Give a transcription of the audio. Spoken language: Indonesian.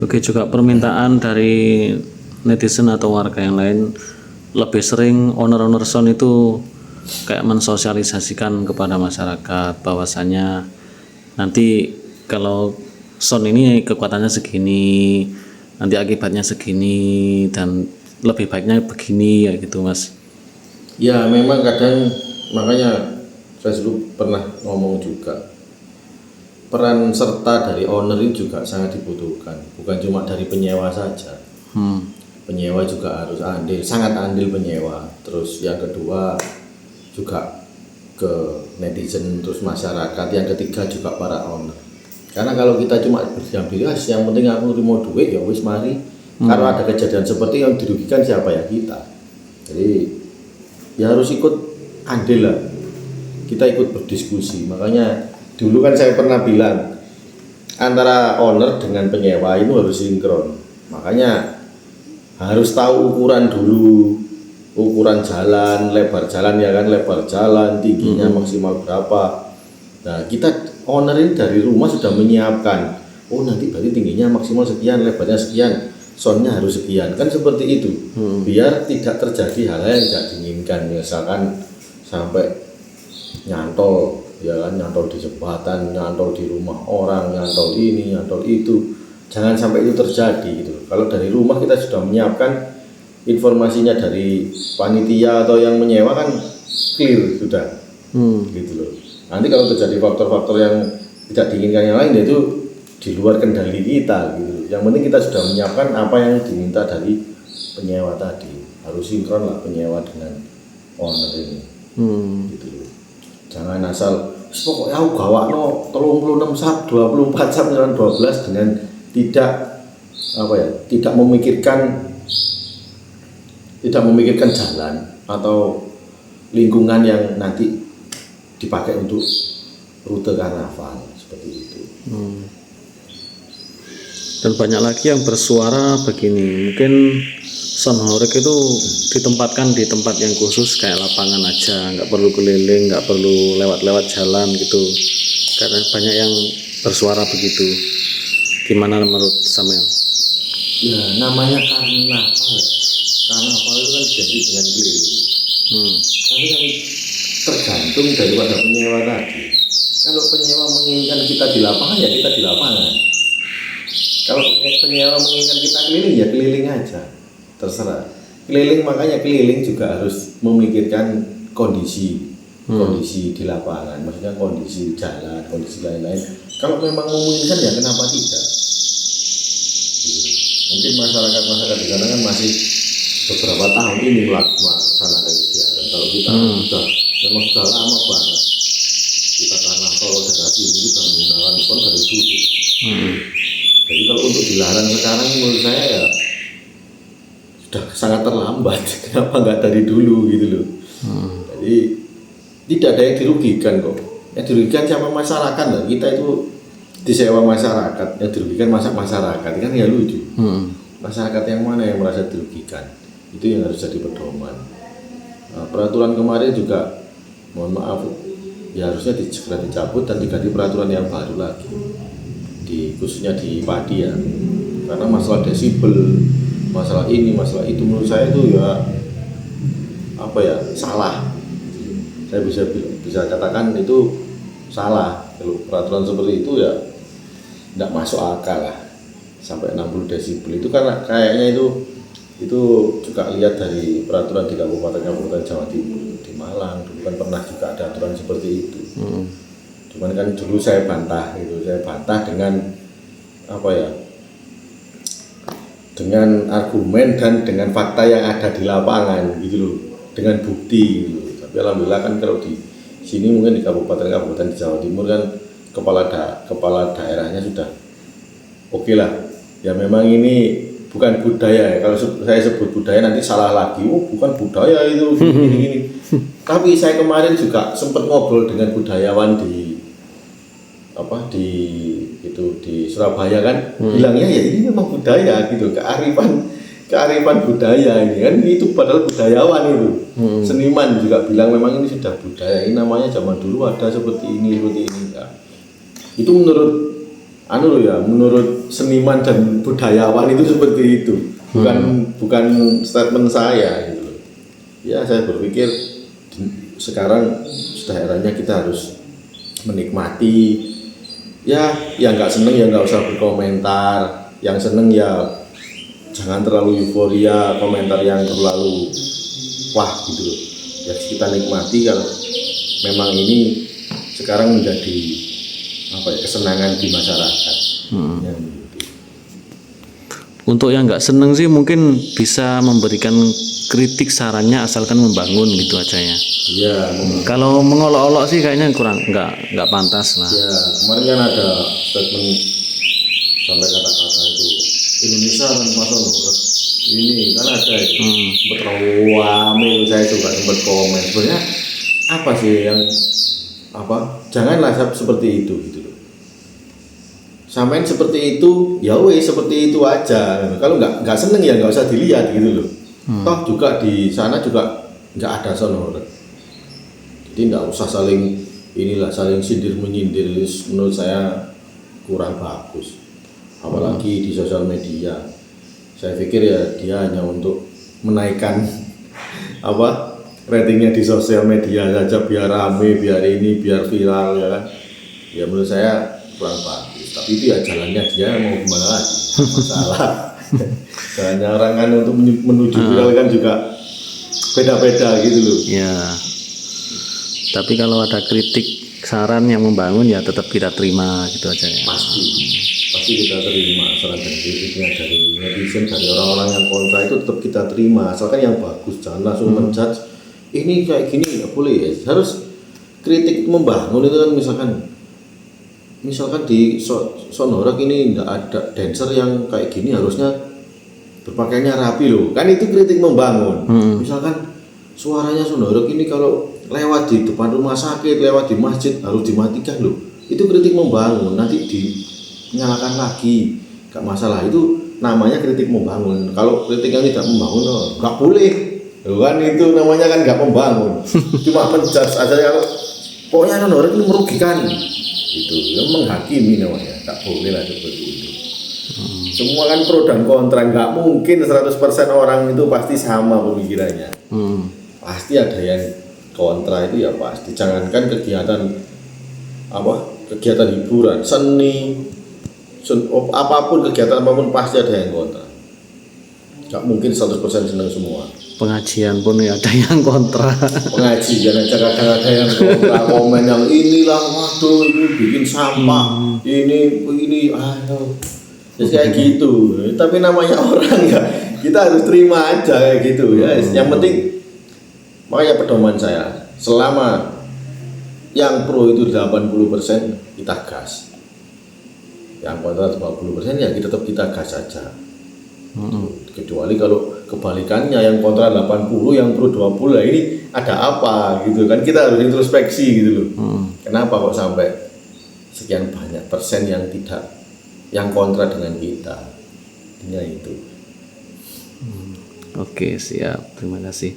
Oke, juga permintaan dari netizen atau warga yang lain lebih sering owner-owner sound itu kayak mensosialisasikan kepada masyarakat bahwasannya nanti kalau sound ini kekuatannya segini, nanti akibatnya segini dan lebih baiknya begini ya gitu Mas. Ya memang kadang, makanya saya dulu pernah ngomong juga, peran serta dari owner ini juga sangat dibutuhkan, bukan cuma dari penyewa saja. Penyewa juga harus andil, sangat andil penyewa. Terus yang kedua juga ke netizen, terus masyarakat. Yang ketiga juga para owner. Karena kalau kita cuma berdiam diri, yang penting aku mau duit ya wis mari. Kalau ada kejadian seperti yang dirugikan siapa ya, kita. Jadi ya harus ikut andil lah. Kita ikut berdiskusi. Makanya dulu kan saya pernah bilang antara owner dengan penyewa itu harus sinkron. Makanya harus tahu ukuran dulu, ukuran jalan, lebar jalan ya kan, lebar jalan, tingginya maksimal berapa. Nah kita owner ini dari rumah sudah menyiapkan, oh nanti berarti tingginya maksimal sekian, lebarnya sekian, soundnya harus sekian, kan seperti itu. Biar tidak terjadi hal yang tidak diinginkan, misalkan sampai nyantol, ya kan, nyantol di jembatan, nyantol di rumah orang, nyantol ini, nyantol itu. Jangan sampai itu terjadi gitu. Kalau dari rumah kita sudah menyiapkan informasinya dari panitia atau yang menyewa kan clear sudah, gitu loh. Nanti kalau terjadi faktor-faktor yang tidak diinginkan yang lain, itu di luar kendali kita gitu. Yang penting kita sudah menyiapkan apa yang diminta dari penyewa tadi. Harus sinkron lah penyewa dengan owner ini, gitu loh. Jangan asal pokoknya aku gawakno 36 sub, 24 sub, 12 dengan tidak tidak memikirkan jalan atau lingkungan yang nanti dipakai untuk rute karnaval seperti itu. Dan banyak lagi yang bersuara begini, mungkin sound horeg itu ditempatkan di tempat yang khusus kayak lapangan aja, nggak perlu keliling, nggak perlu lewat-lewat jalan gitu, karena banyak yang bersuara begitu. Gimana menurut Samuel? Ya namanya karnaval. Karnaval itu kan jadi dengan keliling. Tapi kan tergantung daripada penyewa tadi. Kalau penyewa menginginkan kita di lapangan ya kita di lapangan. Kalau penyewa menginginkan kita keliling ya keliling aja, terserah. Keliling, makanya keliling juga harus memikirkan kondisi di lapangan, maksudnya kondisi jalan, kondisi lain-lain. Kalau memang memungkinkan ya kenapa tidak? Mungkin masyarakat di sana kan masih beberapa tahun ini melaksanakan kegiatan. Kalau kita memang sudah lama banget. Kita karena kalau generasi ini sudah menggunakan pon dari dulu. Jadi kalau untuk dilarang sekarang menurut saya ya sudah sangat terlambat. Kenapa nggak dari dulu gitu loh? Jadi tidak ada yang dirugikan kok. Yang dirugikan siapa? Masyarakat lah. Kita itu disewa masyarakat, yang dirugikan masyarakat kan ya lucu. Masyarakat yang mana yang merasa dirugikan? Itu yang harus jadi pedoman. Nah, peraturan kemarin juga mohon maaf ya harusnya segera dicabut dan diganti peraturan yang baru lagi, khususnya di Padi ya, karena masalah desibel, masalah ini, masalah itu menurut saya itu ya salah. Saya bisa katakan itu salah. Kalau peraturan seperti itu ya tidak masuk akal lah, sampai 60 desibel itu karena kayaknya itu juga lihat dari peraturan di kabupaten Jawa Timur, di Malang dulu kan pernah juga ada aturan seperti itu. Cuman kan dulu saya bantah dengan dengan argumen dan dengan fakta yang ada di lapangan gitu loh, dengan bukti gitu. Tapi alhamdulillah kan kalau di sini mungkin di kabupaten di Jawa Timur kan kepala daerahnya sudah oke lah. Ya memang ini bukan budaya ya. Kalau saya sebut budaya nanti salah lagi. Oh bukan budaya itu gini. Tapi saya kemarin juga sempat ngobrol dengan budayawan di Surabaya kan, bilangnya ya ini memang budaya gitu, kearifan budaya ini kan, itu padahal budayawan itu. Seniman juga bilang memang ini sudah budaya, ini namanya zaman dulu ada seperti ini ya. Itu menurut anu loh ya, menurut seniman dan budayawan itu seperti itu, bukan statement saya gitu loh. Ya saya berpikir sekarang sudah eranya kita harus menikmati. Ya yang nggak seneng ya nggak usah berkomentar, yang seneng ya jangan terlalu euforia komentar yang terlalu wah gitu loh. Ya kita nikmati kalau memang ini sekarang menjadi apa ya, kesenangan di masyarakat. Ya, gitu. Untuk yang nggak seneng sih mungkin bisa memberikan kritik sarannya asalkan membangun gitu aja ya. Iya, Kalau mengolok-olok sih kayaknya kurang nggak pantas lah. ya kemarin kan ada statement sampai kata-kata itu Indonesia tanpa sonor ini kan ada itu sempat rame, saya juga sempat komen sebenarnya apa sih yang apa janganlah seperti itu gitu loh, samain seperti itu ya wes seperti itu aja, kalau nggak seneng ya nggak usah dilihat gitu loh. Toh juga di sana juga nggak ada sonor, jadi nggak usah saling sindir menyindir, menurut saya kurang bagus, apalagi di sosial media. Saya pikir ya dia hanya untuk menaikkan apa ratingnya di sosial media saja, biar rame, biar ini, biar viral ya kan. Ya menurut saya kurang bagus, tapi itu ya jalannya dia, mau gimana lagi, masalah. Jalannya orang kan untuk menuju viral kan juga beda-beda gitu loh. Ya. Tapi kalau ada kritik saran yang membangun ya tetap kita terima gitu aja ya. Pasti kita terima saran dan kritiknya dari netizen, dari orang-orang yang kontra itu tetap kita terima, asalkan yang bagus, jangan langsung menjudge ini kayak gini, nggak boleh ya. Harus kritik membangun itu kan, misalkan di Sonorak ini nggak ada dancer yang kayak gini, harusnya berpakaiannya rapi loh, kan itu kritik membangun. Misalkan suaranya Sonorak ini kalau lewat di depan rumah sakit, lewat di masjid harus dimatikan loh, itu kritik membangun, nanti dinyalakan lagi, gak masalah, itu namanya kritik membangun. Kalau kritik yang tidak membangun nggak boleh loh, kan itu namanya kan nggak membangun. Cuma menjudge aja, kalau pokoknya Sonorak ini merugikan itu yang menghakimi namanya, nggak boleh lah seperti itu. Semua kan pro dan kontra, nggak mungkin 100% orang itu pasti sama pemikirannya. Pasti ada yang kontra itu ya pasti. Jangankan kegiatan hiburan, seni, apapun kegiatan apapun pasti ada yang kontra. Nggak mungkin 100% senang semua. Pengajian pun ya ada yang kontra. Pengajian aja kadang ada yang kontra, komen yang inilah, waduh ini bikin sampah, ini jadi kayak gitu. Tapi namanya orang ya kita harus terima aja kayak gitu ya. Yang penting makanya pedoman saya, selama yang pro itu 80% kita gas, yang kontra 20% ya tetap kita gas aja. Kecuali kalau kebalikannya, yang kontra 80 yang pro 20, lah ini ada apa gitu kan, kita harus introspeksi gitu loh. Kenapa kok sampai sekian banyak persen yang kontra dengan kita, intinya itu. Oke, siap, terima kasih.